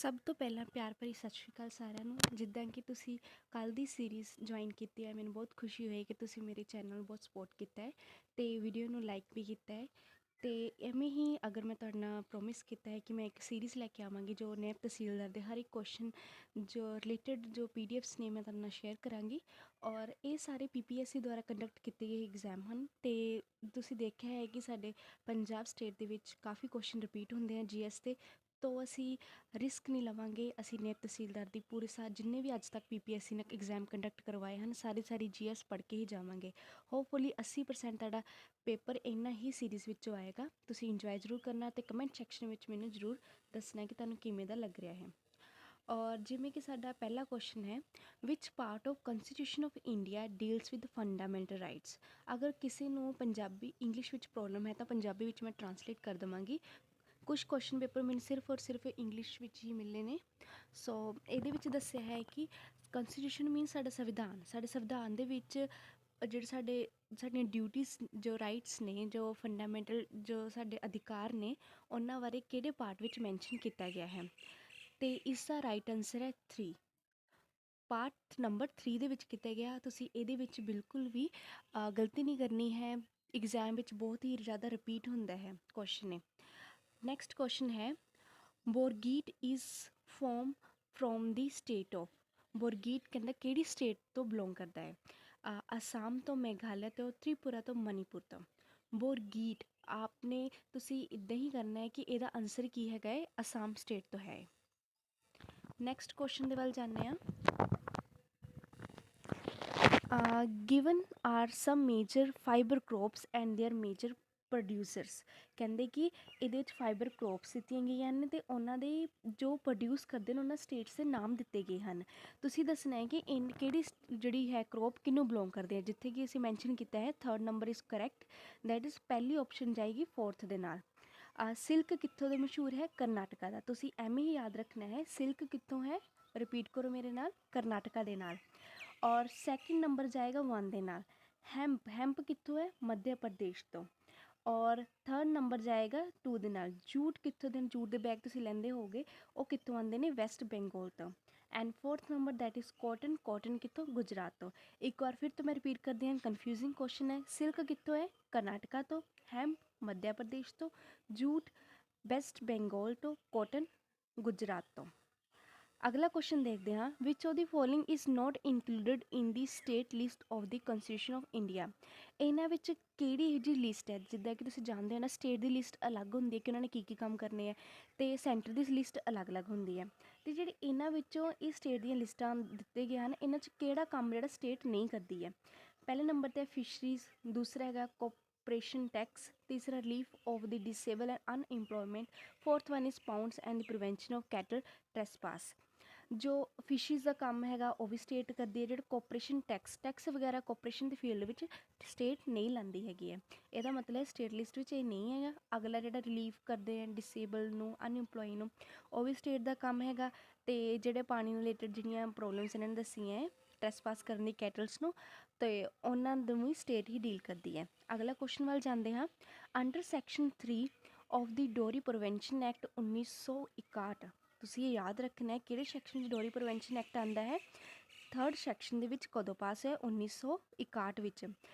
ਸਭ ਤੋਂ ਪਹਿਲਾਂ ਪਿਆਰ ਭਰੀ ਸਤਿ ਸ਼੍ਰੀ ਅਕਾਲ ਸਾਰਿਆਂ ਨੂੰ। ਜਿੱਦਾਂ ਕਿ ਤੁਸੀਂ ਕੱਲ੍ਹ ਦੀ ਸੀਰੀਜ਼ ਜੁਆਇਨ ਕੀਤੀ ਹੈ, ਮੈਨੂੰ ਬਹੁਤ ਖੁਸ਼ੀ ਹੋਈ ਕਿ ਤੁਸੀਂ ਮੇਰੇ ਚੈਨਲ ਨੂੰ ਬਹੁਤ ਸਪੋਰਟ ਕੀਤਾ ਹੈ ਅਤੇ ਵੀਡੀਓ ਨੂੰ ਲਾਈਕ ਵੀ ਕੀਤਾ ਹੈ। ਅਤੇ ਐਵੇਂ ਹੀ ਅਗਰ ਮੈਂ ਤੁਹਾਡੇ ਨਾਲ ਪ੍ਰੋਮਿਸ ਕੀਤਾ ਹੈ ਕਿ ਮੈਂ ਇੱਕ ਸੀਰੀਜ਼ ਲੈ ਕੇ ਆਵਾਂਗੀ ਜੋ ਨਾਇਬ ਤਹਿਸੀਲਦਾਰ ਦੇ ਹਰ ਇੱਕ ਕੁਐਸਚਨ ਜੋ ਰਿਲੇਟਡ ਜੋ PDFs ਨੇ ਮੈਂ ਤੁਹਾਡੇ ਨਾਲ ਸ਼ੇਅਰ ਕਰਾਂਗੀ। ਔਰ ਇਹ ਸਾਰੇ PPSC ਦੁਆਰਾ ਕੰਡਕਟ ਕੀਤੇ ਗਏ ਐਗਜ਼ਾਮ ਹਨ ਅਤੇ ਤੁਸੀਂ ਦੇਖਿਆ ਹੈ ਕਿ ਸਾਡੇ ਪੰਜਾਬ ਸਟੇਟ ਦੇ ਵਿੱਚ ਕਾਫੀ ਕੁਐਸਚਨ ਰਿਪੀਟ ਹੁੰਦੇ ਆ GS ਦੇ। ਤੋਂ ਅਸੀਂ ਰਿਸਕ ਨਹੀਂ ਲਵਾਂਗੇ, ਅਸੀਂ ਨਾਇਬ ਤਹਿਸੀਲਦਾਰ ਦੀ ਪੂਰੇ ਸਾਲ ਜਿੰਨੇ ਵੀ ਅੱਜ ਤੱਕ PPSC ਨੇ ਐਗਜ਼ਾਮ ਕੰਡਕਟ ਕਰਵਾਏ ਹਨ ਸਾਰੀ GS ਪੜ੍ਹ ਕੇ ਹੀ ਜਾਵਾਂਗੇ। ਹੋਪਫੁਲੀ 80% ਤੁਹਾਡਾ ਪੇਪਰ ਇੰਨਾ ਹੀ ਸੀਰੀਜ਼ ਵਿੱਚੋਂ ਆਏਗਾ। ਤੁਸੀਂ ਇੰਜੋਏ ਜ਼ਰੂਰ ਕਰਨਾ ਅਤੇ ਕਮੈਂਟ ਸੈਕਸ਼ਨ ਵਿੱਚ ਮੈਨੂੰ ਜ਼ਰੂਰ ਦੱਸਣਾ ਕਿ ਤੁਹਾਨੂੰ ਕਿਵੇਂ ਦਾ ਲੱਗ ਰਿਹਾ ਹੈ। ਔਰ ਜਿਵੇਂ ਕਿ ਸਾਡਾ ਪਹਿਲਾ ਕੁਐਸਚਨ ਹੈ, which part of constitution of India deals with fundamental rights. ਅਗਰ ਕਿਸੇ ਨੂੰ ਪੰਜਾਬੀ ਇੰਗਲਿਸ਼ ਵਿੱਚ ਪ੍ਰੋਬਲਮ ਹੈ ਤਾਂ ਪੰਜਾਬੀ ਵਿੱਚ ਮੈਂ ਟਰਾਂਸਲੇਟ ਕਰ ਦੇਵਾਂਗੀ। ਕੁਛ ਕੁਐਸਚਨ ਪੇਪਰ ਮੈਨੂੰ ਸਿਰਫ ਔਰ ਸਿਰਫ ਇੰਗਲਿਸ਼ ਵਿੱਚ ਹੀ ਮਿਲੇ ਨੇ। ਸੋ ਇਹਦੇ ਵਿੱਚ ਦੱਸਿਆ ਹੈ ਕਿ ਕਨਸਟੀਟਿਊਸ਼ਨ ਮੀਨ ਸਾਡਾ ਸੰਵਿਧਾਨ। ਸਾਡੇ ਸੰਵਿਧਾਨ ਦੇ ਵਿੱਚ ਜਿਹੜੇ ਸਾਡੀਆਂ ਡਿਊਟੀਜ਼ ਜੋ ਰਾਈਟਸ ਨੇ, ਜੋ ਫੰਡਾਮੈਂਟਲ ਜੋ ਸਾਡੇ ਅਧਿਕਾਰ ਨੇ, ਉਹਨਾਂ ਬਾਰੇ ਕਿਹੜੇ ਪਾਰਟ ਵਿੱਚ ਮੈਂਸ਼ਨ ਕੀਤਾ ਗਿਆ ਹੈ। ਅਤੇ ਇਸ ਦਾ ਰਾਈਟ ਆਨਸਰ ਹੈ 3। ਪਾਰਟ ਨੰਬਰ 3 ਦੇ ਵਿੱਚ ਕੀਤਾ ਗਿਆ। ਤੁਸੀਂ ਇਹਦੇ ਵਿੱਚ ਬਿਲਕੁਲ ਵੀ ਗਲਤੀ ਨਹੀਂ ਕਰਨੀ ਹੈ। ਐਗਜ਼ਾਮ ਵਿੱਚ ਬਹੁਤ ਹੀ ਜ਼ਿਆਦਾ ਰਿਪੀਟ ਹੁੰਦਾ ਹੈ ਕੁਐਸਚਨ ਨੇ। ਨੈਕਸਟ ਕੁਐਸਚਨ ਹੈ, Borgeet is form from the state of. Borgeet ਕਹਿੰਦਾ ਕਿਹੜੀ ਸਟੇਟ ਤੋਂ ਬਿਲੋਂਗ ਕਰਦਾ ਹੈ। ਅਸਾਮ ਤੋਂ, ਮੇਘਾਲਿਆ ਤੋਂ, ਤ੍ਰਿਪੁਰਾ ਤੋਂ, ਮਨੀਪੁਰ ਤੋਂ। ਬੋਰਗੀਟ ਤੁਸੀਂ ਇੱਦਾਂ ਹੀ ਕਰਨਾ ਹੈ ਕਿ ਇਹਦਾ ਆਨਸਰ ਕੀ ਹੈਗਾ ਹੈ, ਅਸਾਮ ਸਟੇਟ ਤੋਂ ਹੈ। ਨੈਕਸਟ ਕੁਐਸਚਨ ਦੇ ਵੱਲ ਜਾਂਦੇ ਹਾਂ। Given are some major fibre crops and their major producers. ਕਹਿੰਦੇ ਕਿ ਇਹਦੇ ਵਿੱਚ ਫਾਈਬਰ ਕ੍ਰੋਪਸ ਦਿੱਤੀਆਂ ਗਈਆਂ ਨੇ ਅਤੇ ਉਹਨਾਂ ਦੇ ਜੋ ਪ੍ਰੋਡਿਊਸ ਕਰਦੇ ਨੇ ਉਹਨਾਂ ਸਟੇਟਸ ਦੇ ਨਾਮ ਦਿੱਤੇ ਗਏ ਹਨ। ਤੁਸੀਂ ਦੱਸਣਾ ਹੈ ਕਿ ਕਿਹੜੀ ਜਿਹੜੀ ਹੈ ਕ੍ਰੋਪ ਕਿਹਨੂੰ ਬਿਲੋਂਗ ਕਰਦੇ ਆ। ਜਿੱਥੇ ਕਿ ਅਸੀਂ ਮੈਂਸ਼ਨ ਕੀਤਾ ਹੈ 3rd number is correct, that is ਪਹਿਲੀ ਆਪਸ਼ਨ ਜਾਏਗੀ 4th ਦੇ ਨਾਲ। ਸਿਲਕ ਕਿੱਥੋਂ ਦੇ ਮਸ਼ਹੂਰ ਹੈ, ਕਰਨਾਟਕਾ ਦਾ। ਤੁਸੀਂ ਐਵੇਂ ਹੀ ਯਾਦ ਰੱਖਣਾ ਹੈ ਸਿਲਕ ਕਿੱਥੋਂ ਹੈ, ਰਿਪੀਟ ਕਰੋ ਮੇਰੇ ਨਾਲ, ਕਰਨਾਟਕਾ ਦੇ ਨਾਲ। ਔਰ 2nd ਨੰਬਰ ਜਾਏਗਾ 1 ਦੇ ਨਾਲ। ਹੈਂਪ ਕਿੱਥੋਂ ਹੈ, ਮੱਧ ਪ੍ਰਦੇਸ਼ ਤੋਂ। ਔਰ 3rd ਨੰਬਰ ਜਾਏਗਾ 2 ਦੇ ਨਾਲ। ਜੂਟ ਕਿੱਥੋਂ ਦੇ, ਜੂਟ ਦੇ ਬੈਗ ਤੁਸੀਂ ਲੈਂਦੇ ਹੋਗੇ, ਉਹ ਕਿੱਥੋਂ ਆਉਂਦੇ ਨੇ, ਵੈਸਟ ਬੰਗਾਲ ਤੋਂ। And 4th number that is cotton. Cotton ਕਿੱਥੋਂ, ਗੁਜਰਾਤ ਤੋਂ। ਇੱਕ ਵਾਰ ਫਿਰ ਤੋਂ ਮੈਂ ਰਿਪੀਟ ਕਰਦੀ ਹਾਂ, ਕਨਫਿਊਜ਼ਿੰਗ ਕੁਐਸਚਨ ਹੈ। ਸਿਲਕ ਕਿੱਥੋਂ ਹੈ, ਕਰਨਾਟਕਾ ਤੋਂ। ਹੈਂਪ ਮੱਧ ਪ੍ਰਦੇਸ਼ ਤੋਂ। ਜੂਟ ਵੈਸਟ ਬੰਗਾਲ ਤੋਂ। ਕੋਟਨ ਗੁਜਰਾਤ ਤੋਂ। ਅਗਲਾ ਕੁਐਸਚਨ ਦੇਖਦੇ ਹਾਂ, which of the following is not included in the state list of the constitution of India. ਇਹਨਾਂ ਵਿੱਚ ਕਿਹੜੀ ਇਹੋ ਜਿਹੀ ਲਿਸਟ ਹੈ, ਜਿੱਦਾਂ ਕਿ ਤੁਸੀਂ ਜਾਣਦੇ ਹੋ ਨਾ ਸਟੇਟ ਦੀ ਲਿਸਟ ਅਲੱਗ ਹੁੰਦੀ ਹੈ ਕਿ ਉਹਨਾਂ ਨੇ ਕੀ ਕੰਮ ਕਰਨੇ ਹੈ ਅਤੇ ਸੈਂਟਰ ਦੀ ਲਿਸਟ ਅਲੱਗ ਹੁੰਦੀ ਹੈ। ਅਤੇ ਜਿਹੜੇ ਇਹਨਾਂ ਵਿੱਚੋਂ ਇਹ ਸਟੇਟ ਦੀਆਂ ਲਿਸਟਾਂ ਦਿੱਤੇ ਗਏ ਹਨ, ਇਹਨਾਂ 'ਚ ਕਿਹੜਾ ਕੰਮ ਜਿਹੜਾ ਸਟੇਟ ਨਹੀਂ ਕਰਦੀ ਹੈ। ਪਹਿਲੇ ਨੰਬਰ 'ਤੇ ਫਿਸ਼ਰੀਜ਼, ਦੂਸਰਾ ਹੈਗਾ ਕੋਪਰੇਸ਼ਨ ਟੈਕਸ, ਤੀਸਰਾ relief of the disable and unemployment, 4th one is pounds and the prevention of cattle trespass. ਜੋ ਫਿਸ਼ਿਜ਼ ਦਾ ਕੰਮ ਹੈਗਾ ਉਹ ਵੀ ਸਟੇਟ ਕਰਦੀ ਹੈ। ਜਿਹੜਾ ਕੋਪਰੇਸ਼ਨ ਟੈਕਸ ਵਗੈਰਾ ਕੋਪਰੇਸ਼ਨ ਦੀ ਫੀਲਡ ਵਿੱਚ ਸਟੇਟ ਨਹੀਂ ਲੈਂਦੀ ਹੈਗੀ ਹੈ। ਇਹਦਾ ਮਤਲਬ ਸਟੇਟ ਲਿਸਟ ਵਿੱਚ ਇਹ ਨਹੀਂ ਹੈਗਾ। ਅਗਲਾ ਜਿਹੜਾ ਰਿਲੀਫ ਕਰਦੇ ਆ ਡਿਸੇਬਲ ਨੂੰ, ਅਨਇੰਪਲੋਈ ਨੂੰ, ਉਹ ਵੀ ਸਟੇਟ ਦਾ ਕੰਮ ਹੈਗਾ। ਅਤੇ ਜਿਹੜੇ ਪਾਣੀ ਨੂੰ ਰਿਲੇਟਡ ਜਿਹੜੀਆਂ ਪ੍ਰੋਬਲਮਸ ਇਹਨਾਂ ਨੇ ਦੱਸੀਆਂ ਹੈ ਟ੍ਰੈਸਪਾਸ ਕਰਨ ਦੀ ਕੈਟਲਸ ਨੂੰ, ਅਤੇ ਉਹਨਾਂ ਨੂੰ ਵੀ ਸਟੇਟ ਹੀ ਡੀਲ ਕਰਦੀ ਹੈ। ਅਗਲਾ ਕੁਐਸਚਨ ਵੱਲ ਜਾਂਦੇ ਹਾਂ। ਅੰਡਰ ਸੈਕਸ਼ਨ 3 ਆਫ ਦੀ ਡੋਰੀ ਪ੍ਰੀਵੈਂਸ਼ਨ ਐਕਟ 1961। ਤੁਸੀਂ ਇਹ ਯਾਦ ਰੱਖਣਾ ਹੈ ਕਿਹੜੇ ਸੈਕਸ਼ਨ 'ਚ ਡੋਰੀ ਪ੍ਰੀਵੈਂਸ਼ਨ ਐਕਟ ਆਉਂਦਾ ਹੈ। 3rd ਸੈਕਸ਼ਨ ਦੇ ਵਿੱਚ ਕਦੋਂ ਪਾਸ ਹੋਇਆ, 1961 ਵਿੱਚ।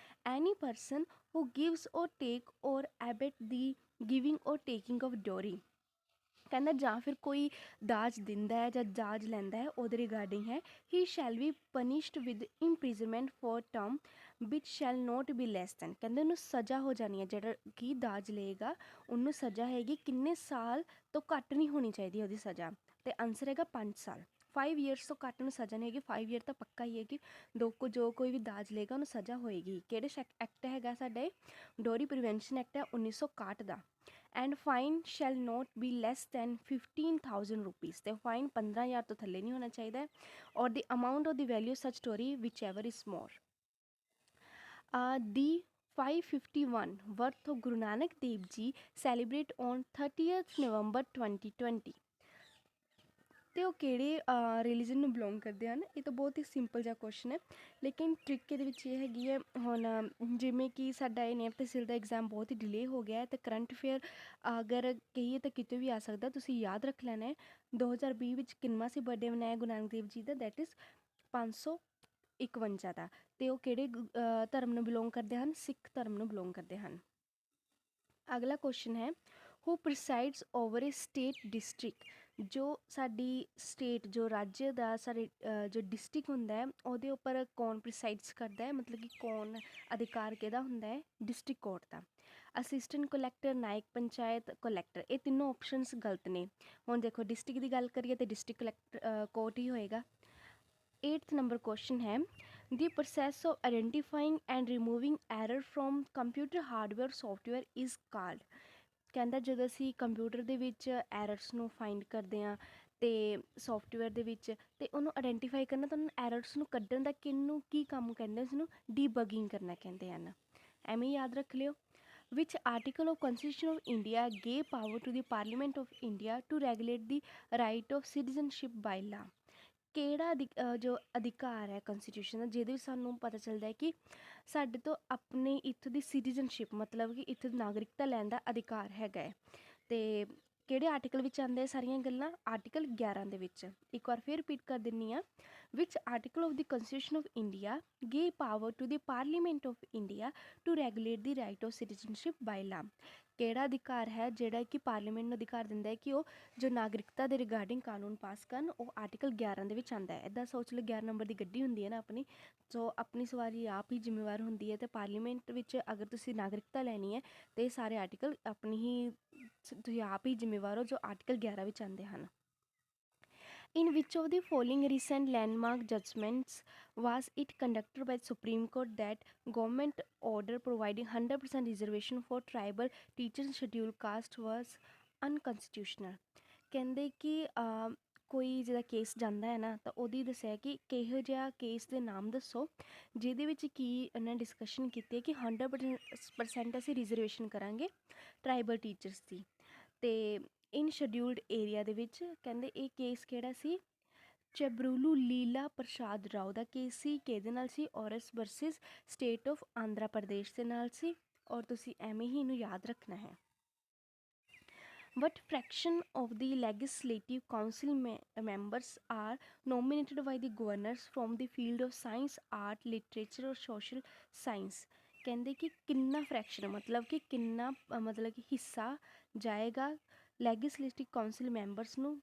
ਐਨੀ ਪਰਸਨ ਹੂ ਗਿਵਸ ਔਰ ਟੇਕ ਔਰ ਐਬਟ ਦੀ ਗਿਵਿੰਗ ਔਰ ਟੇਕਿੰਗ ਆਫ ਡੋਰੀ। ਕਹਿੰਦਾ ਜਾਂ ਫਿਰ ਕੋਈ ਦਾਜ ਦਿੰਦਾ ਹੈ ਜਾਂ ਦਾਜ ਲੈਂਦਾ ਹੈ, ਉਹਦੇ ਰਿਗਾਰਡਿੰਗ ਹੈ। He shall be punished with imprisonment for term which shall not be less than. ਕਹਿੰਦੇ ਉਹਨੂੰ ਸਜ਼ਾ ਹੋ ਜਾਣੀ ਹੈ, ਜਿਹੜਾ ਕਿ ਦਾਜ ਲਏਗਾ ਉਹਨੂੰ ਸਜ਼ਾ ਹੈਗੀ ਕਿੰਨੇ ਸਾਲ ਤੋਂ ਘੱਟ ਨਹੀਂ ਹੋਣੀ ਚਾਹੀਦੀ ਉਹਦੀ ਸਜ਼ਾ। ਅਤੇ ਆਨਸਰ ਹੈਗਾ 5 ਸਾਲ। 5 ਈਅਰਸ ਤੋਂ ਘੱਟ ਨੂੰ ਸਜ਼ਾ ਨਹੀਂ ਹੈਗੀ। 5 ਈਅਰ ਤਾਂ ਪੱਕਾ ਹੀ ਹੈ ਕਿ ਜੋ ਕੋਈ ਵੀ ਦਾਜ ਲਏਗਾ ਉਹਨੂੰ ਸਜ਼ਾ ਹੋਏਗੀ। ਕਿਹੜੇ ਐਕਟ ਹੈਗਾ ਸਾਡੇ, ਡੋਰੀ ਪ੍ਰੀਵੈਂਸ਼ਨ ਐਕਟ ਹੈ 1961 ਦਾ। And fine shall not be less than 15,000 rupees. ਅਤੇ ਫਾਈਨ 15,000 ਤੋਂ ਥੱਲੇ ਨਹੀਂ ਹੋਣਾ ਚਾਹੀਦਾ ਹੈ। Or the amount of the value such dowry whichever is more. The 551 worth of Guru Nanak Dev ji celebrate on 30th November 2020। ਤੇ ਉਹ ਕਿਹੜੇ ਰਿਲੀਜਨ ਨੂੰ ਬਿਲੋਂਗ ਕਰਦੇ ਹਨ। ਇਹ ਤਾਂ ਬਹੁਤ ਹੀ ਸਿੰਪਲ ਜਿਹਾ ਕੁਐਸ਼ਨ ਹੈ, ਲੇਕਿਨ ਟ੍ਰਿਕ ਇਹਦੇ ਵਿੱਚ ਇਹ ਹੈਗੀ ਹੈ, ਹੁਣ ਜਿਵੇਂ ਕਿ ਸਾਡਾ ਇਹ ਨੇਮ ਤਹਿਸੀਲ ਦਾ ਐਗਜ਼ਾਮ ਬਹੁਤ ਹੀ ਡਿਲੇ ਹੋ ਗਿਆ ਹੈ, ਅਤੇ ਕਰੰਟ ਅਫੇਅਰ ਅਗਰ ਕਹੀਏ ਤਾਂ ਕਿਤੇ ਵੀ ਆ ਸਕਦਾ, ਤੁਸੀਂ ਯਾਦ ਰੱਖ ਲੈਣਾ ਹੈ 2020 ਵਿੱਚ ਕਿੰਨਵਾਂ ਸੀ ਬਰਥਡੇ ਮਨਾਇਆ ਗੁਰੂ ਨਾਨਕ ਦੇਵ ਜੀ ਦਾ, ਦੈਟ ਇਜ਼ 551 ਦਾ। ਅਤੇ ਉਹ ਕਿਹੜੇ ਧਰਮ ਨੂੰ ਬਿਲੋਂਗ ਕਰਦੇ ਹਨ, ਸਿੱਖ ਧਰਮ ਨੂੰ ਬਿਲੋਂਗ ਕਰਦੇ ਹਨ। ਅਗਲਾ ਕੁਐਸ਼ਨ ਹੈ, ਹੂ ਪ੍ਰਸਾਈਡਸ ਓਵਰ ਏ ਸਟੇਟ ਡਿਸਟ੍ਰਿਕਟ। ਜੋ ਸਾਡੀ ਸਟੇਟ, ਜੋ ਰਾਜ ਦਾ ਸਾਡੇ ਜੋ ਡਿਸਟ੍ਰਿਕਟ ਹੁੰਦਾ ਹੈ, ਉਹਦੇ ਉੱਪਰ ਕੌਣ ਪ੍ਰਸਾਈਡਸ ਕਰਦਾ ਹੈ, ਮਤਲਬ ਕਿ ਕੌਣ ਅਧਿਕਾਰ ਕਿਹਦਾ ਹੁੰਦਾ ਹੈ, ਡਿਸਟ੍ਰਿਕਟ ਕੋਰਟ ਦਾ। ਅਸਿਸਟੈਂਟ ਕਲੈਕਟਰ, ਨਾਇਕ ਪੰਚਾਇਤ, ਕਲੈਕਟਰ। ਇਹ ਤਿੰਨੋਂ ਆਪਸ਼ਨਸ ਗਲਤ ਨੇ। ਹੁਣ ਦੇਖੋ ਡਿਸਟ੍ਰਿਕਟ ਦੀ ਗੱਲ ਕਰੀਏ ਤਾਂ ਡਿਸਟ੍ਰਿਕਟ ਕਲੈਕਟਰ ਕੋਰਟ ਹੀ ਹੋਏਗਾ। 8th ਨੰਬਰ ਕੁਐਸ਼ਨ ਹੈ, the process of identifying and removing error from computer hardware software is called. ਕਹਿੰਦਾ ਜਦੋਂ ਅਸੀਂ ਕੰਪਿਊਟਰ ਦੇ ਵਿੱਚ ਐਰਰਸ ਨੂੰ ਫਾਈਂਡ ਕਰਦੇ ਹਾਂ ਅਤੇ ਸੋਫਟਵੇਅਰ ਦੇ ਵਿੱਚ, ਅਤੇ ਉਹਨੂੰ ਆਇਡੈਂਟੀਫਾਈ ਕਰਨਾ, ਤਾਂ ਉਹਨਾਂ ਐਰਰਸ ਨੂੰ ਕੱਢਣ ਦਾ ਕਿਹਨੂੰ ਕੀ ਕੰਮ ਕਹਿੰਦੇ, ਉਸਨੂੰ ਡੀਬਗਿੰਗ ਕਰਨਾ ਕਹਿੰਦੇ ਹਨ। ਐਵੇਂ ਯਾਦ ਰੱਖ ਲਿਓ। Which article of constitution of India gave power to the parliament of India to regulate the right of citizenship by law. ਕਿਹੜਾ ਜੋ ਅਧਿਕਾਰ ਹੈ ਕੰਸਟੀਟਿਊਸ਼ਨ ਦਾ, ਜਿਹਦੇ ਵਿੱਚ ਸਾਨੂੰ ਪਤਾ ਚੱਲਦਾ ਹੈ ਕਿ ਸਾਡੇ ਤੋਂ ਆਪਣੇ ਇੱਥੋਂ ਦੀ ਸਿਟੀਜ਼ਨਸ਼ਿਪ, ਮਤਲਬ ਕਿ ਇੱਥੋਂ ਦੀ ਨਾਗਰਿਕਤਾ ਲੈਣ ਦਾ ਅਧਿਕਾਰ ਹੈਗਾ ਹੈ। ਅਤੇ ਕਿਹੜੇ ਆਰਟੀਕਲ ਵਿੱਚ ਆਉਂਦੇ ਸਾਰੀਆਂ ਗੱਲਾਂ, ਆਰਟੀਕਲ 11 ਦੇ ਵਿੱਚ। ਇੱਕ ਵਾਰ ਫਿਰ ਰਿਪੀਟ ਕਰ ਦਿੰਦੀ ਹਾਂ, which article of the constitution of India gave power to the parliament of India to regulate the right of citizenship by law. ਕਿਹੜਾ ਅਧਿਕਾਰ ਹੈ ਜਿਹੜਾ ਕਿ ਪਾਰਲੀਮੈਂਟ ਨੂੰ ਅਧਿਕਾਰ ਦਿੰਦਾ ਹੈ ਕਿ ਉਹ ਜੋ ਨਾਗਰਿਕਤਾ ਦੇ ਰਿਗਾਰਡਿੰਗ ਕਾਨੂੰਨ ਪਾਸ ਕਰਨ, ਉਹ ਆਰਟੀਕਲ 11 ਦੇ ਵਿੱਚ ਆਉਂਦਾ ਹੈ। ਇੱਦਾਂ ਸੋਚ ਲਓ 11 ਨੰਬਰ ਦੀ ਗੱਡੀ ਹੁੰਦੀ ਹੈ ਨਾ ਆਪਣੀ, ਸੋ ਆਪਣੀ ਸਵਾਰੀ ਆਪ ਹੀ ਜ਼ਿੰਮੇਵਾਰ ਹੁੰਦੀ ਹੈ, ਅਤੇ ਪਾਰਲੀਮੈਂਟ ਵਿੱਚ ਅਗਰ ਤੁਸੀਂ ਨਾਗਰਿਕਤਾ ਲੈਣੀ ਹੈ ਤਾਂ ਇਹ ਸਾਰੇ ਆਰਟੀਕਲ ਆਪਣੀ ਹੀ ਤੁਸੀਂ ਆਪ ਹੀ ਜ਼ਿੰਮੇਵਾਰ ਹੋ, ਜੋ ਆਰਟੀਕਲ 11 ਵਿੱਚ ਆਉਂਦੇ ਹਨ। In which of the following recent landmark judgments was it conducted by the Supreme Court that government order providing 100% reservation for tribal teachers scheduled caste was unconstitutional? ਕਹਿੰਦੇ ਕਿ ਕੋਈ ਜਿਹਦਾ ਕੇਸ ਜਾਂਦਾ ਹੈ ਨਾ, ਤਾਂ ਉਹਦੀ ਦੱਸਿਆ ਕਿ ਕਿਹੋ ਜਿਹਾ ਕੇਸ ਦੇ ਨਾਮ ਦੱਸੋ ਜਿਹਦੇ ਵਿੱਚ ਕੀ ਇਹਨਾਂ ਡਿਸਕਸ਼ਨ ਕੀਤੀ ਹੈ ਕਿ 100% ਅਸੀਂ ਰਿਜ਼ਰਵੇਸ਼ਨ ਕਰਾਂਗੇ ਟਰਾਈਬਲ ਟੀਚਰਸ ਦੀ। ਅਤੇ ਇਨ ਸ਼ਡਿਊਲਡ ਏਰੀਆ ਦੇ ਵਿੱਚ ਕਹਿੰਦੇ ਇਹ ਕੇਸ ਕਿਹੜਾ ਸੀ, ਚਬਰੂਲੂ ਲੀਲਾ ਪ੍ਰਸਾਦ ਰਾਓ ਦਾ ਕੇਸ ਸੀ। ਕਿਹਦੇ ਨਾਲ ਸੀ, ਔਰਸ versus state of Andhra Pradesh ਦੇ ਨਾਲ ਸੀ। ਔਰ ਤੁਸੀਂ ਐਵੇਂ ਹੀ ਇਹਨੂੰ ਯਾਦ ਰੱਖਣਾ ਹੈ। What fraction of the legislative council members are nominated by the governors from the field of science, art, literature or social science? ਕਹਿੰਦੇ ਕਿ ਕਿੰਨਾ ਫਰੈਕਸ਼ਨ, ਮਤਲਬ ਕਿ ਕਿੰਨਾ ਮਤਲਬ ਕਿ ਹਿੱਸਾ ਜਾਏਗਾ ਲੈਗਿਸਲੇਟਿਵ ਕਾਉਂਸਿਲ ਮੈਂਬਰਸ ਨੂੰ,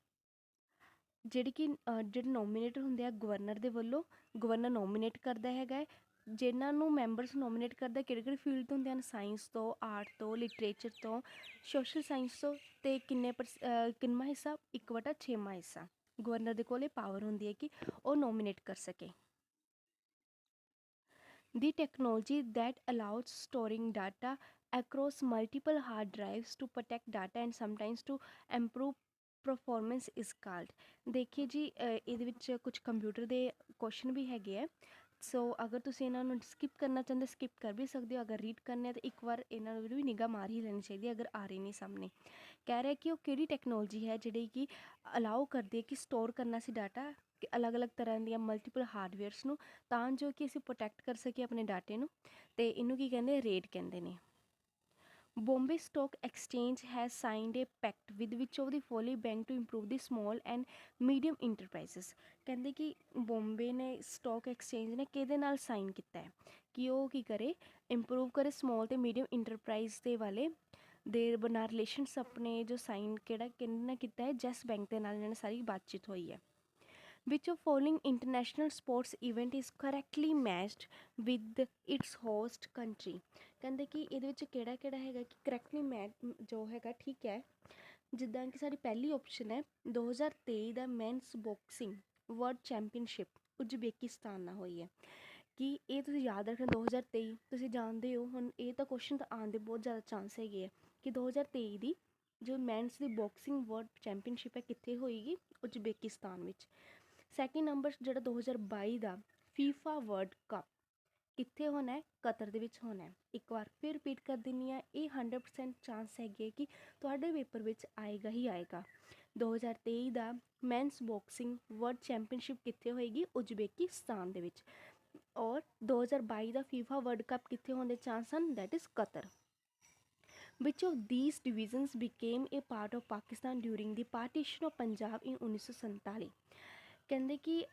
ਜਿਹੜੇ ਕਿ ਜਿਹੜੇ ਨੋਮੀਨੇਟ ਹੁੰਦੇ ਆ ਗਵਰਨਰ ਦੇ ਵੱਲੋਂ। ਗਵਰਨਰ ਨੋਮੀਨੇਟ ਕਰਦਾ ਹੈਗਾ ਹੈ ਜਿਨ੍ਹਾਂ ਨੂੰ ਮੈਂਬਰਸ ਨੋਮੀਨੇਟ ਕਰਦਾ, ਕਿਹੜੇ ਫੀਲਡ ਤੋਂ ਹੁੰਦੇ ਹਨ, ਸਾਇੰਸ ਤੋਂ, ਆਰਟ ਤੋਂ, ਲਿਟਰੇਚਰ ਤੋਂ, ਸੋਸ਼ਲ ਸਾਇੰਸ ਤੋਂ। ਅਤੇ ਕਿੰਨਵਾਂ ਹਿੱਸਾ, 1/6ਵਾਂ ਹਿੱਸਾ ਗਵਰਨਰ ਦੇ ਕੋਲ ਇਹ ਪਾਵਰ ਹੁੰਦੀ ਹੈ ਕਿ ਉਹ ਨੋਮੀਨੇਟ ਕਰ ਸਕੇ। The technology that allows storing data across multiple hard drives to protect data and sometimes to improve performance is called। ਦੇਖੀਏ ਜੀ ਇਹਦੇ ਵਿੱਚ ਕੁਝ ਕੰਪਿਊਟਰ ਦੇ ਕੁਐਸ਼ਨ ਵੀ ਹੈਗੇ ਹੈ, ਸੋ ਅਗਰ ਤੁਸੀਂ ਇਹਨਾਂ ਨੂੰ ਸਕਿਪ ਕਰਨਾ ਚਾਹੁੰਦੇ ਸਕਿਪ ਕਰ ਵੀ ਸਕਦੇ ਹੋ, ਅਗਰ ਰੀਡ ਕਰਨੇ ਤਾਂ ਇੱਕ ਵਾਰ ਇਹਨਾਂ ਨੂੰ ਵੀ ਨਿਗਾਹ ਮਾਰ ਹੀ ਲੈਣੀ ਚਾਹੀਦੀ ਹੈ ਅਗਰ ਆ ਰਹੀ ਨਹੀਂ ਸਾਹਮਣੇ। ਕਹਿ ਰਿਹਾ ਕਿ ਉਹ ਕਿਹੜੀ ਟੈਕਨੋਲੋਜੀ ਹੈ ਜਿਹੜੀ ਕਿ ਅਲਾਓ ਕਰਦੀ ਹੈ ਕਿ ਸਟੋਰ ਕਰਨਾ ਸੀ ਡਾਟਾ ਅਲੱਗ-ਅਲੱਗ ਤਰ੍ਹਾਂ ਦੀਆਂ ਮਲਟੀਪਲ ਹਾਰਡਵੇਅਰਸ ਨੂੰ, ਤਾਂ ਜੋ ਕਿ ਅਸੀਂ ਪ੍ਰੋਟੈਕਟ ਕਰ ਸਕੀਏ ਆਪਣੇ ਡਾਟੇ ਨੂੰ। ਅਤੇ ਇਹਨੂੰ ਕੀ ਕਹਿੰਦੇ, ਰੇਟ ਕਹਿੰਦੇ ਨੇ। Bombay Stock Exchange has signed a pact with which of the following bank to improve the small and medium enterprises? ਕਹਿੰਦੇ ਕਿ ਬੋਂਬੇ ਨੇ ਸਟਾਕ ਐਕਸਚੇਂਜ ਨੇ ਕਿਹਦੇ ਨਾਲ ਸਾਈਨ ਕੀਤਾ ਹੈ ਕਿ ਉਹ ਕੀ ਕਰੇ, ਇੰਪਰੂਵ ਕਰੇ ਸਮੋਲ ਅਤੇ ਮੀਡੀਅਮ ਇੰਟਰਪ੍ਰਾਈਜ਼ ਦੇ ਵਾਲੇ ਦੇ ਬਣਾ ਰਿਲੇਸ਼ਨਸ ਆਪਣੇ ਜੋ ਸਾਈਨ ਕਿਹਦੇ ਨਾਲ ਕੀਤਾ ਹੈ, ਜੈਸ ਬੈਂਕ ਦੇ ਨਾਲ ਇਹਨਾਂ ਨੇ ਸਾਰੀ ਬਾਤਚੀਤ ਹੋਈ ਹੈ। Which of following international sports event is correctly matched with its host country? ਕਹਿੰਦੇ ਕਿ ਇਹਦੇ ਵਿੱਚ ਕਿਹੜਾ ਹੈਗਾ ਕਿ ਕਰੈਕਟਲੀ ਮੈਚ ਜੋ ਹੈਗਾ, ਠੀਕ ਹੈ। ਜਿੱਦਾਂ ਕਿ ਸਾਡੀ ਪਹਿਲੀ ਆਪਸ਼ਨ ਹੈ 2023 ਦਾ men's boxing world championship Uzbekistan ਨਾਲ ਹੋਈ ਹੈ। ਕਿ ਇਹ ਤੁਸੀਂ ਯਾਦ ਰੱਖਣਾ 2023 ਤੁਸੀਂ ਜਾਣਦੇ ਹੋ, ਹੁਣ ਇਹ ਤਾਂ ਕੁਐਸਚਨ ਤਾਂ ਆਉਣ ਦੇ ਬਹੁਤ ਜ਼ਿਆਦਾ ਚਾਂਸ ਹੈਗੇ ਆ ਕਿ 2023 ਦੀ ਜੋ ਮੈਨਸ ਦੀ ਬਾਕਸਿੰਗ ਵਰਲਡ ਚੈਂਪੀਅਨਸ਼ਿਪ ਹੈ ਕਿੱਥੇ ਹੋਏਗੀ, ਉਜ਼ਬੇਕਿਸਤਾਨ ਵਿੱਚ। ਸੈਕਿੰਡ ਨੰਬਰ ਜਿਹੜਾ 2022 ਦਾ ਫੀਫਾ ਵਰਲਡ ਕੱਪ ਕਿੱਥੇ ਹੋਣਾ ਹੈ, ਕਤਰ ਦੇ ਵਿੱਚ ਹੋਣਾ ਹੈ। ਇੱਕ ਵਾਰ ਫਿਰ ਰਿਪੀਟ ਕਰ ਦਿੰਦੀ ਹਾਂ, ਇਹ 100% ਚਾਂਸ ਹੈਗੇ ਕਿ ਤੁਹਾਡੇ ਪੇਪਰ ਵਿੱਚ ਆਏਗਾ ਹੀ ਆਏਗਾ। 2023 ਦਾ ਮੈਨਸ ਬਾਕਸਿੰਗ ਵਰਲਡ ਚੈਂਪੀਅਨਸ਼ਿਪ ਕਿੱਥੇ ਹੋਏਗੀ? ਉਜ਼ਬੇਕਿਸਤਾਨ ਦੇ ਵਿੱਚ। ਔਰ 2022 ਦਾ ਫੀਫਾ ਵਰਲਡ ਕੱਪ ਕਿੱਥੇ ਹੋਣ ਦੇ ਚਾਂਸ ਹਨ? That is Qatar. Which of these divisions became a part of Pakistan during the partition of Punjab in 1947? ਕਹਿੰਦੇ ਕਿ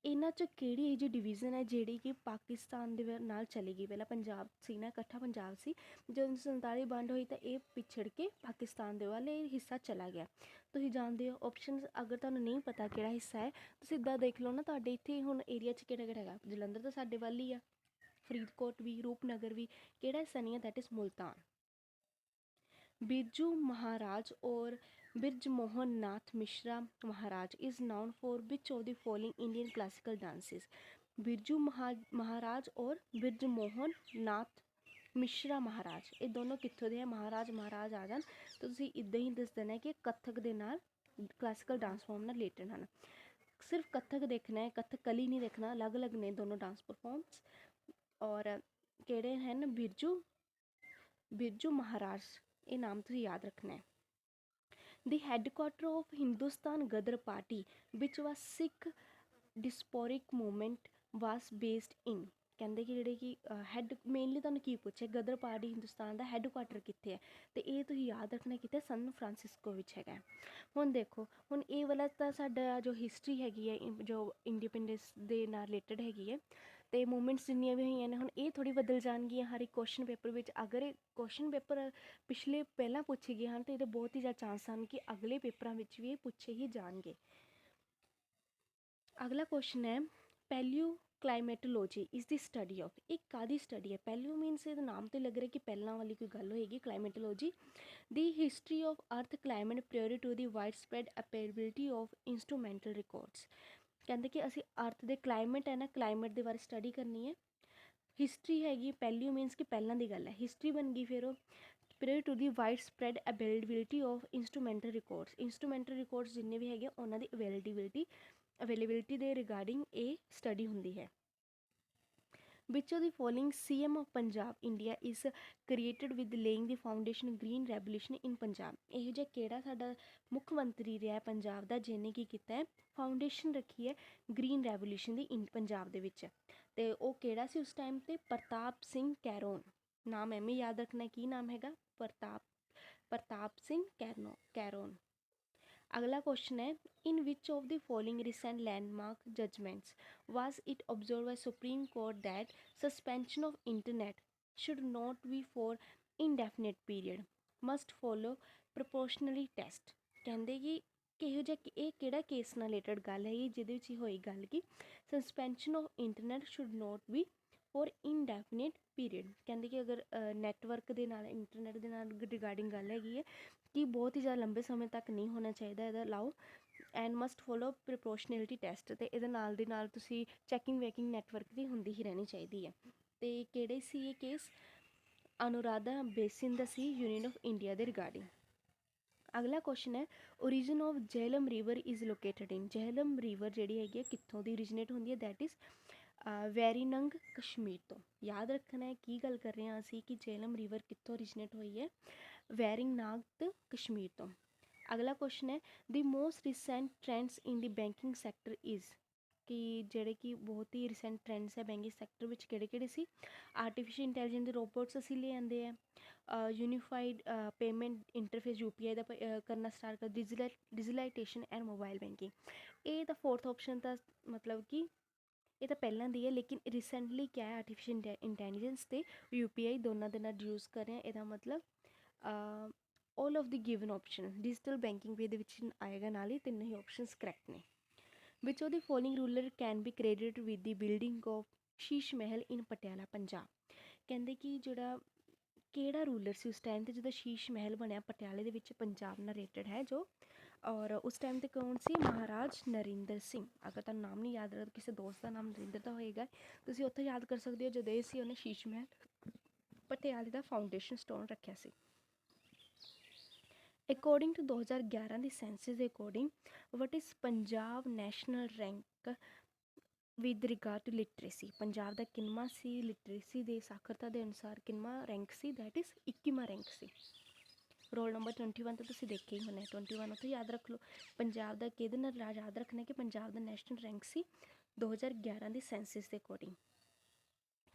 ਇਹਨਾਂ 'ਚੋਂ ਕਿਹੜੀ ਇਹ ਜਿਹੀ ਡਿਵੀਜ਼ਨ ਹੈ ਜਿਹੜੀ ਕਿ ਪਾਕਿਸਤਾਨ ਦੇ ਨਾਲ ਚਲੀ ਗਈ? ਪਹਿਲਾਂ ਪੰਜਾਬ ਸੀ ਨਾ, ਇਕੱਠਾ ਪੰਜਾਬ ਸੀ, ਜਦੋਂ 1947 ਵੰਡ ਹੋਈ ਤਾਂ ਇਹ ਪਿਛੜ ਕੇ ਪਾਕਿਸਤਾਨ ਦੇ ਵੱਲ ਇਹ ਹਿੱਸਾ ਚਲਾ ਗਿਆ। ਤੁਸੀਂ ਜਾਣਦੇ ਹੋ ਆਪਸ਼ਨਸ, ਅਗਰ ਤੁਹਾਨੂੰ ਨਹੀਂ ਪਤਾ ਕਿਹੜਾ ਹਿੱਸਾ ਹੈ ਤੁਸੀਂ ਇੱਦਾਂ ਦੇਖ ਲਓ ਨਾ, ਤੁਹਾਡੇ ਇੱਥੇ ਹੁਣ ਏਰੀਆ 'ਚ ਕਿਹੜਾ ਕਿਹੜਾ ਹੈਗਾ? ਜਲੰਧਰ ਤਾਂ ਸਾਡੇ ਵੱਲ ਹੀ ਆ, ਫਰੀਦਕੋਟ ਵੀ, ਰੂਪਨਗਰ ਵੀ। ਕਿਹੜਾ ਹਿੱਸਾ ਨਹੀਂ ਹੈ? That is Multan. ਬਿਰਜੂ ਮਹਾਰਾਜ ਔਰ ਬਿਰਜ ਮੋਹਨ ਨਾਥ ਮਿਸ਼ਰਾ ਮਹਾਰਾਜ is known for which of the following Indian classical dances? Birju Maharaj ਔਰ ਬਿਰਜ ਮੋਹਨ ਨਾਥ ਮਿਸ਼ਰਾ ਮਹਾਰਾਜ, ਇਹ ਦੋਨੋਂ ਕਿੱਥੋਂ ਦੇ ਹੈ? ਮਹਾਰਾਜ ਮਹਾਰਾਜ ਆ ਜਾਣ ਤਾਂ ਤੁਸੀਂ ਇੱਦਾਂ ਹੀ ਦੱਸ ਦੇਣਾ ਕਿ ਕੱਥਕ ਦੇ ਨਾਲ, ਕਲਾਸੀਕਲ ਡਾਂਸ ਫੋਰਮ ਨਾਲ ਰਿਲੇਟਡ ਹਨ। ਸਿਰਫ ਕੱਥਕ ਦੇਖਣਾ ਹੈ, ਕੱਥਕ ਕਲੀ ਨਹੀਂ ਦੇਖਣਾ, ਅਲੱਗ ਅਲੱਗ ਨੇ ਦੋਨੋਂ ਡਾਂਸ ਪਰਫੋਰਮਸ। ਔਰ ਕਿਹੜੇ ਹਨ? ਬਿਰਜੂ ਮਹਾਰਾਜ, ਇਹ ਨਾਮ ਤੁਸੀਂ ਯਾਦ ਰੱਖਣਾ ਹੈ। The headquarter of Hindustan Gadar Party, which was Sikh diasporic movement, was based in? ਕਹਿੰਦੇ ਕਿ ਜਿਹੜੇ ਕਿ ਹੈਡ ਮੇਨਲੀ ਤੁਹਾਨੂੰ ਕੀ ਪੁੱਛਿਆ, ਗਦਰ ਪਾਰਟੀ ਹਿੰਦੁਸਤਾਨ ਦਾ ਹੈਡਕੁਆਟਰ ਕਿੱਥੇ ਹੈ? ਅਤੇ ਇਹ ਤੁਸੀਂ ਯਾਦ ਰੱਖਣਾ ਕਿੱਥੇ? ਸਨ ਫਰਾਂਸਿਸਕੋ ਵਿੱਚ ਹੈਗਾ। ਹੁਣ ਦੇਖੋ, ਹੁਣ ਇਹ ਵਾਲਾ ਤਾਂ ਸਾਡਾ ਜੋ ਹਿਸਟਰੀ ਹੈਗੀ ਹੈ, ਜੋ ਇੰਡੀਪੈਂਡੈਂਸ ਦੇ ਨਾਲ ਰਿਲੇਟਡ ਹੈਗੀ ਹੈ, ਅਤੇ ਮੂਵਮੈਂਟਸ ਜਿੰਨੀਆਂ ਵੀ ਹੋਈਆਂ ਨੇ ਹੁਣ ਇਹ ਥੋੜ੍ਹੀ ਬਦਲ ਜਾਣਗੀਆਂ ਹਰ ਇੱਕ ਕੁਐਸਚਨ ਪੇਪਰ ਵਿੱਚ। ਅਗਰ ਇਹ ਕੁਐਸਚਨ ਪੇਪਰ ਪਿਛਲੇ ਪਹਿਲਾਂ ਪੁੱਛੇ ਗਏ ਹਨ ਤਾਂ ਇਹਦੇ ਬਹੁਤ ਹੀ ਜ਼ਿਆਦਾ ਚਾਂਸ ਹਨ ਕਿ ਅਗਲੇ ਪੇਪਰਾਂ ਵਿੱਚ ਵੀ ਇਹ ਪੁੱਛੇ ਹੀ ਜਾਣਗੇ। ਅਗਲਾ ਕੁਐਸਚਨ ਹੈ, ਪੈਲਿਓ ਕਲਾਈਮੇਟੋਲੋਜੀ ਇਜ਼ ਦੀ ਸਟੱਡੀ ਆਫ, ਇਹ ਕਾਹਦੀ ਸਟੱਡੀ ਹੈ? ਪੈਲਿਓ ਮੀਨਸ ਇਹਦਾ ਨਾਮ ਤੋਂ ਲੱਗ ਰਿਹਾ ਕਿ ਪਹਿਲਾਂ ਵਾਲੀ ਕੋਈ ਗੱਲ ਹੋਏਗੀ। Climatology the history of earth climate prior to the widespread availability of instrumental records. ਕਹਿੰਦੇ ਕਿ ਅਸੀਂ ਅਰਥ ਦੇ ਕਲਾਈਮੇਟ ਹੈ ਨਾ, ਕਲਾਈਮੇਟ ਦੇ ਬਾਰੇ ਸਟੱਡੀ ਕਰਨੀ ਹੈ। ਹਿਸਟਰੀ ਹੈਗੀ, ਪੈਲਿਓ ਮੀਨਸ ਕਿ ਪਹਿਲਾਂ ਦੀ ਗੱਲ ਹੈ, ਹਿਸਟਰੀ ਬਣ ਗਈ ਫਿਰ ਉਹ ਪ੍ਰੀਅਰ to the wide spread availability of instrumental records. Instrumental records ਜਿੰਨੇ ਵੀ ਹੈਗੇ ਉਹਨਾਂ ਦੀ ਅਵੇਲੇਬਿਲਿਟੀ ਦੇ ਰਿਗਾਰਡਿੰਗ ਇਹ ਸਟੱਡੀ ਹੁੰਦੀ ਹੈ। Which of the following CM of Punjab India is created with laying the foundation green revolution in Punjab? ਇਹੋ ਜਿਹਾ ਕਿਹੜਾ ਸਾਡਾ ਮੁੱਖ ਮੰਤਰੀ ਰਿਹਾ ਪੰਜਾਬ ਦਾ ਜਿਹਨੇ ਕੀ ਕੀਤਾ ਹੈ? ਫਾਊਂਡੇਸ਼ਨ ਰੱਖੀ ਹੈ ਗ੍ਰੀਨ ਰੈਵੋਲਿਊਸ਼ਨ ਦੀ ਪੰਜਾਬ ਦੇ ਵਿੱਚ। ਅਤੇ ਉਹ ਕਿਹੜਾ ਸੀ ਉਸ ਟਾਈਮ 'ਤੇ? ਪ੍ਰਤਾਪ ਸਿੰਘ ਕੈਰੋਨ। ਨਾਮ ਐਵੇਂ ਯਾਦ ਰੱਖਣਾ, ਕੀ ਨਾਮ ਹੈਗਾ? ਪ੍ਰਤਾਪ ਸਿੰਘ ਕੈਰੋਨ। ਅਗਲਾ ਕੁਐਸਚਨ ਹੈ, in which of the following recent landmark judgments was it observed by Supreme Court that suspension of internet should not be for indefinite period, must follow proportionally test? ਕਹਿੰਦੇ ਕਿ ਕਿਹੋ ਜਿਹਾ, ਇਹ ਕਿਹੜਾ ਕੇਸ ਨਾਲ ਰਿਲੇਟਡ ਗੱਲ ਹੈ ਜਿਹਦੇ ਵਿੱਚ ਹੋਈ ਗੱਲ ਕਿ suspension of internet should not be for indefinite period? ਕਹਿੰਦੇ ਕਿ ਅਗਰ ਨੈਟਵਰਕ ਦੇ ਨਾਲ, ਇੰਟਰਨੈਟ ਦੇ ਨਾਲ ਰਿਗਾਰਡਿੰਗ ਗੱਲ ਹੈਗੀ ਹੈ ਕਿ ਬਹੁਤ ਹੀ ਜ਼ਿਆਦਾ ਲੰਬੇ ਸਮੇਂ ਤੱਕ ਨਹੀਂ ਹੋਣਾ ਚਾਹੀਦਾ ਇਹਦਾ allow, and must follow proportionality test, ਅਤੇ ਇਹਦੇ ਨਾਲ ਦੀ ਨਾਲ ਤੁਸੀਂ ਚੈਕਿੰਗ ਵੇਕਿੰਗ ਨੈਟਵਰਕ ਦੀ ਹੁੰਦੀ ਹੀ ਰਹਿਣੀ ਚਾਹੀਦੀ ਹੈ। ਅਤੇ ਕਿਹੜੇ ਸੀ ਇਹ case? Anuradha basin the C, union of India ਦੇ ਰਿਗਾਰਡਿੰਗ। ਅਗਲਾ ਕੁਐਸਚਨ ਹੈ, origin of Jhelum river is located in? Jhelum river ਜਿਹੜੀ ਹੈਗੀ ਹੈ ਕਿੱਥੋਂ ਦੀ ਓਰੀਜਨੇਟ ਹੁੰਦੀ ਹੈ? ਦੈਟ ਇਜ਼ ਵੈਰੀਨੰਗ ਕਸ਼ਮੀਰ ਤੋਂ। ਯਾਦ ਰੱਖਣਾ ਹੈ ਕੀ ਗੱਲ ਕਰ ਰਹੇ ਹਾਂ ਅਸੀਂ ਕਿ ਜੇਹਲਮ ਰਿਵਰ ਕਿੱਥੋਂ ਓਰੀਜਨੇਟ ਹੋਈ ਹੈ? ਵੈਰੀਨਾਗ ਕਸ਼ਮੀਰ ਤੋਂ। ਅਗਲਾ ਕੁਐਸਚਨ ਹੈ, ਦੀ most recent trends in the banking sector is? ਕਿ ਜਿਹੜੇ ਕਿ ਬਹੁਤ ਹੀ ਰੀਸੈਂਟ ਟਰੈਂਡਸ ਹੈ ਬੈਂਕਿੰਗ ਸੈਕਟਰ ਵਿੱਚ ਕਿਹੜੇ ਕਿਹੜੇ ਸੀ? ਆਰਟੀਫਿਸ਼ੀਅਲ ਇੰਟੈਲੀਜੈਂਸ ਦੇ ਰੋਬੋਟਸ ਅਸੀਂ ਲੈ ਆਉਂਦੇ ਆ, ਯੂਨੀਫਾਈਡ ਪੇਮੈਂਟ ਇੰਟਰਫੇਸ UPI ਦਾ ਕਰਨਾ ਸਟਾਰਟ ਕਰ, ਡਿਜੀਟਲਾਈਟੇਸ਼ਨ ਐਂਡ ਮੋਬਾਈਲ ਬੈਂਕਿੰਗ। ਇਹ ਤਾਂ ਫੋਰਥ ਆਪਸ਼ਨ ਤਾਂ ਮਤਲਬ ਕਿ ਇਹ ਤਾਂ ਪਹਿਲਾਂ ਦੀ ਹੈ, ਲੇਕਿਨ ਰੀਸੈਂਟਲੀ ਕਿਆ ਹੈ? ਆਰਟੀਫਿਸ਼ੀਅਲ ਇੰਟੈਲੀਜੈਂਸ ਅਤੇ UPI ਦੋਨਾਂ ਦੇ ਨਾਲ ਯੂਜ਼ ਕਰ ਰਹੇ ਹਾਂ। ਇਹਦਾ ਮਤਲਬ all of the given option digital banking ਵੀ ਇਹਦੇ ਵਿੱਚ ਆਏਗਾ, ਨਾਲ ਹੀ ਤਿੰਨੇ ਹੀ ਆਪਸ਼ਨਸ ਕਰੈਕਟ ਨੇ। Which of the following ruler can be credited with the building of Sheesh Mahal in Patiala Punjab? ਕਹਿੰਦੇ ਕਿ ਜਿਹੜਾ ਕਿਹੜਾ ਰੂਲਰ ਸੀ ਉਸ ਟਾਈਮ 'ਤੇ ਜਦੋਂ ਸ਼ੀਸ਼ ਮਹਿਲ ਬਣਿਆ ਪਟਿਆਲੇ ਦੇ ਵਿੱਚ, ਪੰਜਾਬ ਨਾਲ ਰਿਲੇਟਡ ਹੈ ਜੋ, ਔਰ ਉਸ ਟਾਈਮ 'ਤੇ ਕੌਣ ਸੀ? ਮਹਾਰਾਜ ਨਰਿੰਦਰ ਸਿੰਘ। ਅਗਰ ਤੁਹਾਨੂੰ ਨਾਮ ਨਹੀਂ ਯਾਦ ਰਿਹਾ, ਕਿਸੇ ਦੋਸਤ ਦਾ ਨਾਮ ਨਰਿੰਦਰ ਦਾ ਹੋਏਗਾ, ਤੁਸੀਂ ਉੱਥੇ ਯਾਦ ਕਰ ਸਕਦੇ ਹੋ ਜਦੋਂ ਇਹ ਸੀ ਉਹਨੇ ਸ਼ੀਸ਼ ਮਹਿਲ ਪਟਿਆਲੇ ਦਾ ਫਾਊਂਡੇਸ਼ਨ ਸਟੋਨ ਰੱਖਿਆ ਸੀ। ਅਕੋਰਡਿੰਗ ਟੂ 2011 ਦੀ ਸੈਂਸਸ ਦੇ according what is Punjab national rank with regard to literacy? Punjab ਦਾ ਕਿੰਨਵਾਂ ਸੀ ਲਿਟਰੇਸੀ ਦੇ ਸਾਖਰਤਾ ਦੇ ਅਨੁਸਾਰ, ਕਿੰਨਵਾਂ ਰੈਂਕ ਸੀ? ਦੈਟ ਇਜ਼ 21ਵਾਂ ਰੈਂਕ ਸੀ। ਰੋਲ ਨੰਬਰ 21 ਤਾਂ ਤੁਸੀਂ ਦੇਖਿਆ ਹੀ ਹੋਣਾ, 21 ਉੱਥੇ ਯਾਦ ਰੱਖ ਲਓ। ਪੰਜਾਬ ਦਾ ਕਿਹਦੇ ਨਾਲ ਯਾਦ ਰੱਖਣਾ ਕਿ ਪੰਜਾਬ ਦਾ ਨੈਸ਼ਨਲ ਰੈਂਕ ਸੀ 2011 ਦੀ ਸੈਂਸਸ ਦੇ ਅਕੋਰਡਿੰਗ।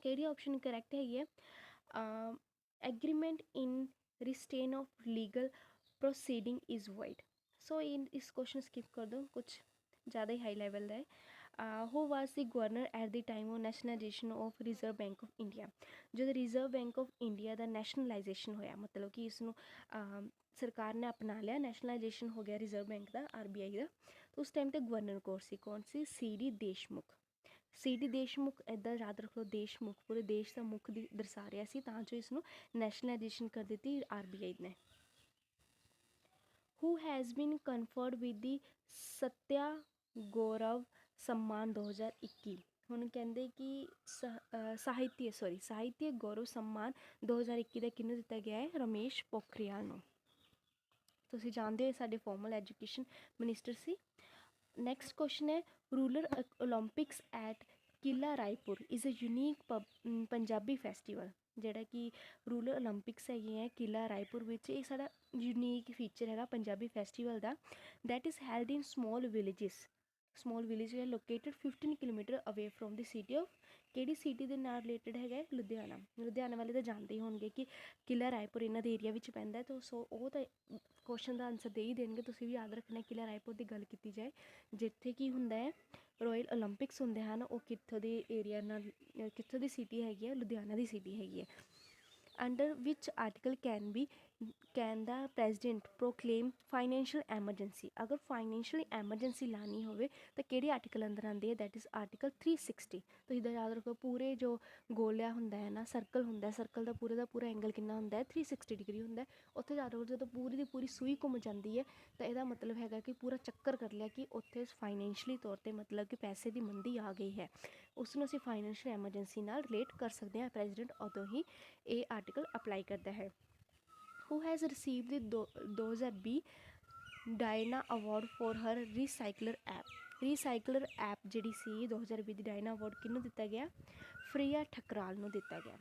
ਕਿਹੜੀ ਆਪਸ਼ਨ ਕਰੈਕਟ ਹੈਗੀ ਹੈ? Agreement in restraint of legal proceeding is void. So ਇਸ ਕੁਐਸਚਨ ਸਕਿਪ ਕਰ ਦਿਓ, ਕੁਛ ज़्यादा ही हाई लेवल का है। Who was the governor at the time of nationalization of Reserve Bank of India. जो रिजर्व बैंक ऑफ इंडिया का nationalization होया, मतलब कि इसनों सरकार ने अपना लिया, नैशनलाइजेशन हो गया रिजर्व बैंक का, RBI का। तो उस टाइम तो गवर्नर कौन सी? CD देशमुख। CD देशमुख इदा याद रख लो, देशमुख पूरे देश का मुख दर्शा रहा सी, तां जो इसनों नैशनलाइजेशन कर दी RBI ने। Who has been conferred with the Satya Gaurav Samman 2021। ਹੁਣ ਕਹਿੰਦੇ ਕਿ ਸਾਹਿਤਯ ਗੌਰਵ सम्मान 2021 ਦਾ ਕਿਹਨੂੰ ਦਿੱਤਾ ਗਿਆ ਹੈ? ਰਮੇਸ਼ ਪੋਖਰਿਆਲ ਨੂੰ। ਤੁਸੀਂ ਜਾਣਦੇ ਹੋ ਸਾਡੇ ਫਾਰਮਲ ਐਜੂਕੇਸ਼ਨ ਮਿਨਿਸਟਰ ਸੀ। ਨੈਕਸਟ ਕੁਐਸਚਨ ਹੈ, rural Olympics at Kila Raipur is a unique Punjabi festival. ਜਿਹੜਾ ਕਿ ਰੂਰਲ ਓਲੰਪਿਕਸ ਹੈਗੇ ਹੈ ਕਿਲਾ ਰਾਏਪੁਰ ਵਿੱਚ, ਇਹ ਸਾਡਾ ਯੂਨੀਕ ਫੀਚਰ ਹੈਗਾ ਪੰਜਾਬੀ ਫੈਸਟੀਵਲ ਦਾ। That is held in small villages. Small village ਹੈ located 15 kilometre away from the city of. ਕਿਹੜੀ ਸਿਟੀ ਦੇ ਨਾਲ ਰਿਲੇਟਡ ਹੈਗਾ? ਲੁਧਿਆਣਾ। ਲੁਧਿਆਣਾ ਵਾਲੇ ਤਾਂ ਜਾਣਦੇ ਹੀ ਹੋਣਗੇ ਕਿ ਕਿਲਾ ਰਾਏਪੁਰ ਇਹਨਾਂ ਦੇ ਏਰੀਆ ਵਿੱਚ ਪੈਂਦਾ। ਤਾਂ ਸੋ ਉਹ ਤਾਂ ਕੁਐਸਚਨ ਦਾ ਆਨਸਰ ਦੇ ਹੀ ਦੇਣਗੇ। ਤੁਸੀਂ ਵੀ ਯਾਦ ਰੱਖਣਾ ਕਿਲਾ ਰਾਏਪੁਰ ਦੀ ਗੱਲ ਕੀਤੀ ਜਾਏ, ਜਿੱਥੇ ਕੀ ਹੁੰਦਾ ਹੈ ਰੋਇਲ ਓਲੰਪਿਕਸ ਹੁੰਦੇ ਹਨ, ਉਹ ਕਿੱਥੋਂ ਦੇ ਏਰੀਆ ਨਾਲ, ਕਿੱਥੋਂ ਦੀ ਸਿਟੀ ਹੈਗੀ ਹੈ? ਲੁਧਿਆਣਾ ਦੀ ਸਿਟੀ ਹੈਗੀ ਹੈ। Under which article can the president proclaim financial emergency. ਅਗਰ ਫਾਈਨੈਂਸ਼ੀਅਲ ਐਮਰਜੈਂਸੀ ਲਾਣੀ ਹੋਵੇ ਤਾਂ ਕਿਹੜੇ ਆਰਟੀਕਲ ਅੰਦਰ ਆਉਂਦੀ ਹੈ? That is article 360। ਤੁਸੀਂ ਤਾਂ ਯਾਦ ਰੱਖੋ, ਪੂਰੇ ਜੋ ਗੋਲਿਆ ਹੁੰਦਾ ਹੈ ਨਾ, ਸਰਕਲ ਹੁੰਦਾ, ਸਰਕਲ ਦਾ ਪੂਰਾ ਐਂਗਲ ਕਿੰਨਾ ਹੁੰਦਾ ਹੈ? 360 ਡਿਗਰੀ ਹੁੰਦਾ। ਉੱਥੇ ਯਾਦ ਰੱਖੋ, ਜਦੋਂ ਪੂਰੀ ਦੀ ਪੂਰੀ ਸੂਈ ਘੁੰਮ ਜਾਂਦੀ ਹੈ ਤਾਂ ਇਹਦਾ ਮਤਲਬ ਹੈਗਾ ਕਿ ਪੂਰਾ ਚੱਕਰ ਕਰ ਲਿਆ, ਕਿ ਉੱਥੇ ਫਾਈਨੈਂਸ਼ਲੀ ਤੌਰ 'ਤੇ ਮਤਲਬ ਕਿ ਪੈਸੇ ਦੀ ਮੰਦੀ ਆ ਗਈ ਹੈ। ਉਸ ਨੂੰ ਅਸੀਂ ਫਾਈਨੈਂਸ਼ੀਅਲ ਐਮਰਜੈਂਸੀ ਨਾਲ ਰਿਲੇਟ ਕਰ ਸਕਦੇ ਹਾਂ। ਪ੍ਰੈਜ਼ੀਡੈਂਟ ਉਦੋਂ ਹੀ ਇਹ ਆਰਟੀਕਲ ਅਪਲਾਈ ਕਰਦਾ ਹੈ। Who has received the 2020 Diana award for her recycler app. Recycler app ਜਿਹੜੀ ਸੀ 2020 ਦੀ ਡਾਇਨਾ ਅਵਾਰਡ ਕਿਹਨੂੰ ਦਿੱਤਾ ਗਿਆ? ਪ੍ਰਿਆ ਠਕਰਾਲ ਨੂੰ ਦਿੱਤਾ ਗਿਆ।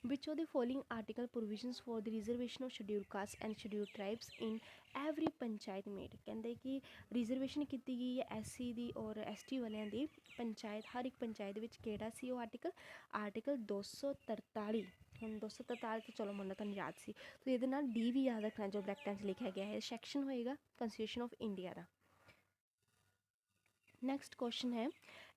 Which of the following article provisions for the reservation of schedule caste and schedule tribes in every panchayat made. ਕਹਿੰਦੇ ਕਿ ਰਿਜ਼ਰਵੇਸ਼ਨ ਕੀਤੀ ਗਈ ਹੈ SC ਦੀ ਔਰ ST ਵਾਲਿਆਂ ਦੀ ਪੰਚਾਇਤ, ਹਰ ਇੱਕ ਪੰਚਾਇਤ ਵਿੱਚ। ਕਿਹੜਾ ਸੀ ਉਹ ਆਰਟੀਕਲ? ਆਰਟੀਕਲ 243। ਹੁਣ 243 ਤਾਂ ਚਲੋ ਮੰਨੋ ਤੁਹਾਨੂੰ ਯਾਦ ਸੀ, तो ਇਹਦੇ ਨਾਲ D ਵੀ ਯਾਦ ਰੱਖਣਾ ਜੋ ਬ੍ਰੈਕਟਾਂ 'ਚ ਲਿਖਿਆ ਗਿਆ ਹੈ। ਸੈਕਸ਼ਨ ਹੋਏਗਾ ਕਨਸਟੀਟਿਊਸ਼ਨ ਆਫ ਇੰਡੀਆ ਦਾ। ਨੈਕਸਟ ਕੁਐਸਚਨ ਹੈ,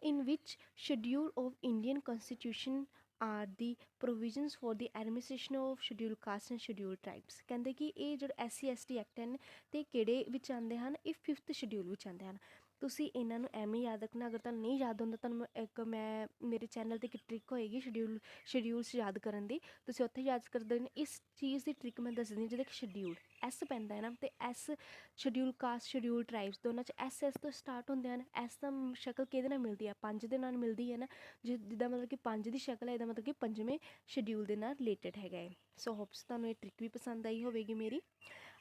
in which schedule of Indian constitution are the provisions for the administration of schedule caste and schedule tribes. ਕਹਿੰਦੇ ਕਿ ਇਹ ਜਿਹੜੇ SC ST ਐਕਟ ਹਨ ਅਤੇ ਕਿਹੜੇ ਵਿੱਚ ਆਉਂਦੇ ਹਨ? ਇਹ 5th ਸ਼ਡਿਊਲ ਵਿੱਚ ਆਉਂਦੇ ਹਨ। ਤੁਸੀਂ ਇਹਨਾਂ ਨੂੰ ਐਵੇਂ ਯਾਦ ਰੱਖਣਾ। ਅਗਰ ਤੁਹਾਨੂੰ ਨਹੀਂ ਯਾਦ ਹੁੰਦਾ, ਤੁਹਾਨੂੰ ਮੈਂ ਮੇਰੇ ਚੈਨਲ 'ਤੇ ਇੱਕ ਟ੍ਰਿਕ ਹੋਏਗੀ ਸ਼ਡਿਊਲਸ ਯਾਦ ਕਰਨ ਦੀ, ਤੁਸੀਂ ਉੱਥੇ ਯਾਦ ਕਰਦੇ ਨੇ। ਇਸ ਚੀਜ਼ ਦੀ ਟ੍ਰਿਕ ਮੈਂ ਦੱਸਦੀ ਹਾਂ। ਜਿਹਦੇ ਕਿ ਸ਼ਡਿਊਲ S ਪੈਂਦਾ ਹੈ ਨਾ, ਅਤੇ S ਸ਼ਡਿਊਲ ਕਾਸਟ ਸ਼ਡਿਊਲ ਟਰਾਈਬਸ ਦੋਨਾਂ 'ਚ SS ਤੋਂ ਸਟਾਰਟ ਹੁੰਦੇ ਹਨ। S ਦਾ ਸ਼ਕਲ ਕਿਹਦੇ ਨਾਲ ਮਿਲਦੀ ਹੈ? 5 ਦੇ ਨਾਲ ਮਿਲਦੀ ਹੈ ਨਾ। ਜਿੱਦਾਂ ਮਤਲਬ ਕਿ 5 ਦੀ ਸ਼ਕਲ ਹੈ, ਇਹਦਾ ਮਤਲਬ ਕਿ 5ਵੇਂ ਸ਼ਡਿਊਲ ਦੇ ਨਾਲ ਰਿਲੇਟਡ ਹੈਗਾ ਹੈ। ਸੋ ਹੋਪਸ ਤੁਹਾਨੂੰ ਇਹ ਟ੍ਰਿਕ ਵੀ ਪਸੰਦ ਆਈ ਹੋਵੇਗੀ ਮੇਰੀ।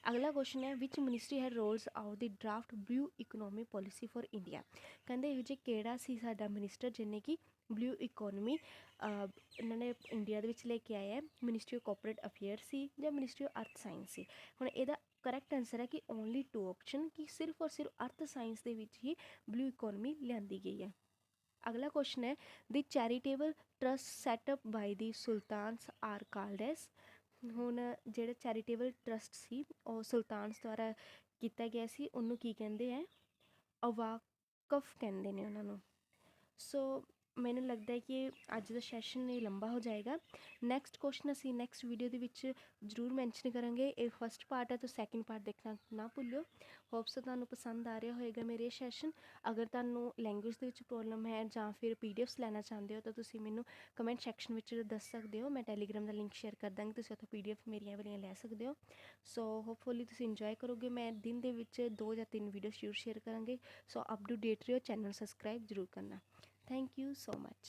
ਅਗਲਾ ਕੁਐਸਚਨ ਹੈ, ਵਿਚ ministry head rolls out the draft blue economy policy for India. ਕਹਿੰਦੇ ਇਹੋ ਜਿਹਾ ਕਿਹੜਾ ਸੀ ਸਾਡਾ ਮਿਨਿਸਟਰ ਜਿਹਨੇ ਕਿ ਬਲੂ ਇਕੋਨਮੀ ਇਹਨਾਂ ਨੇ ਇੰਡੀਆ ਦੇ ਵਿੱਚ ਲੈ ਕੇ ਆਇਆ ਹੈ? ਮਿਨਿਸਟਰੀ ਆਫ ਕੋਆਪਰੇਟ ਅਫੇਅਰ ਸੀ ਜਾਂ ਮਿਨਿਸਟਰੀ ਆਫ ਅਰਥ ਸਾਇੰਸ ਸੀ? ਹੁਣ ਇਹਦਾ ਕਰੈਕਟ ਆਨਸਰ ਹੈ ਕਿ ਓਨਲੀ 2 ਆਪਸ਼ਨ, ਕਿ ਸਿਰਫ ਔਰ ਸਿਰਫ ਅਰਥ ਸਾਇੰਸ ਦੇ ਵਿੱਚ ਹੀ ਬਲੂ ਇਕੋਨਮੀ ਲਿਆਂਦੀ ਗਈ ਹੈ। ਅਗਲਾ ਕੁਐਸਚਨ ਹੈ, ਦੀ ਚੈਰੀਟੇਬਲ ਟਰਸਟ ਸੈਟ ਅਪ ਬਾਈ ਦੀ ਸੁਲਤਾਨਸ ਆਰ ਕਾਲਡ ਐਸ। ਹੁਣ ਜਿਹੜਾ ਚੈਰੀਟੇਬਲ ਟਰਸਟ ਸੀ ਉਹ ਸੁਲਤਾਨਸ ਦੁਆਰਾ ਕੀਤਾ ਗਿਆ ਸੀ, ਉਹਨੂੰ ਕੀ ਕਹਿੰਦੇ ਹੈ? ਅਵਾਕਫ ਕਹਿੰਦੇ ਨੇ ਉਹਨਾਂ ਨੂੰ। ਸੋ ਮੈਨੂੰ ਲੱਗਦਾ ਹੈ ਕਿ ਅੱਜ ਦਾ ਸੈਸ਼ਨ ਇਹ ਲੰਬਾ ਹੋ ਜਾਏਗਾ। ਨੈਕਸਟ ਕੁਐਸਚਨ ਅਸੀਂ ਨੈਕਸਟ ਵੀਡੀਓ ਦੇ ਵਿੱਚ ਜ਼ਰੂਰ ਮੈਂਸ਼ਨ ਕਰਾਂਗੇ। ਇਹ ਫਸਟ ਪਾਰਟ ਹੈ, ਤਾਂ ਸੈਕਿੰਡ ਪਾਰਟ ਦੇਖਣਾ ਨਾ ਭੁੱਲਿਓ। ਹੋਪਸ ਤੁਹਾਨੂੰ ਪਸੰਦ ਆ ਰਿਹਾ ਹੋਏਗਾ ਮੇਰੇ ਸੈਸ਼ਨ। ਅਗਰ ਤੁਹਾਨੂੰ ਲੈਂਗੁਏਜ ਦੇ ਵਿੱਚ ਪ੍ਰੋਬਲਮ ਹੈ ਜਾਂ ਫਿਰ PDFs ਲੈਣਾ ਚਾਹੁੰਦੇ ਹੋ ਤਾਂ ਤੁਸੀਂ ਮੈਨੂੰ ਕਮੈਂਟ ਸੈਕਸ਼ਨ ਵਿੱਚ ਦੱਸ ਸਕਦੇ ਹੋ। ਮੈਂ ਟੈਲੀਗ੍ਰਾਮ ਦਾ ਲਿੰਕ ਸ਼ੇਅਰ ਕਰ ਦਾਂਗੀ, ਤੁਸੀਂ ਉੱਥੋਂ PDF ਮੇਰੀਆਂ ਵਾਲੀਆਂ ਲੈ ਸਕਦੇ ਹੋ। ਸੋ ਹੋਪਫੁਲੀ ਤੁਸੀਂ ਇੰਜੋਏ ਕਰੋਗੇ। ਮੈਂ ਦਿਨ ਦੇ ਵਿੱਚ 2 ਜਾਂ 3 ਵੀਡੀਓ ਜ਼ਰੂਰ ਸ਼ੇਅਰ ਕਰਾਂਗੇ। ਸੋ ਅਪ ਟੂ ਡੇਟ ਰਹੋ, ਚੈਨਲ ਸਬਸਕ੍ਰਾਈਬ ਜ਼ਰੂਰ ਕਰਨਾ। Thank you so much.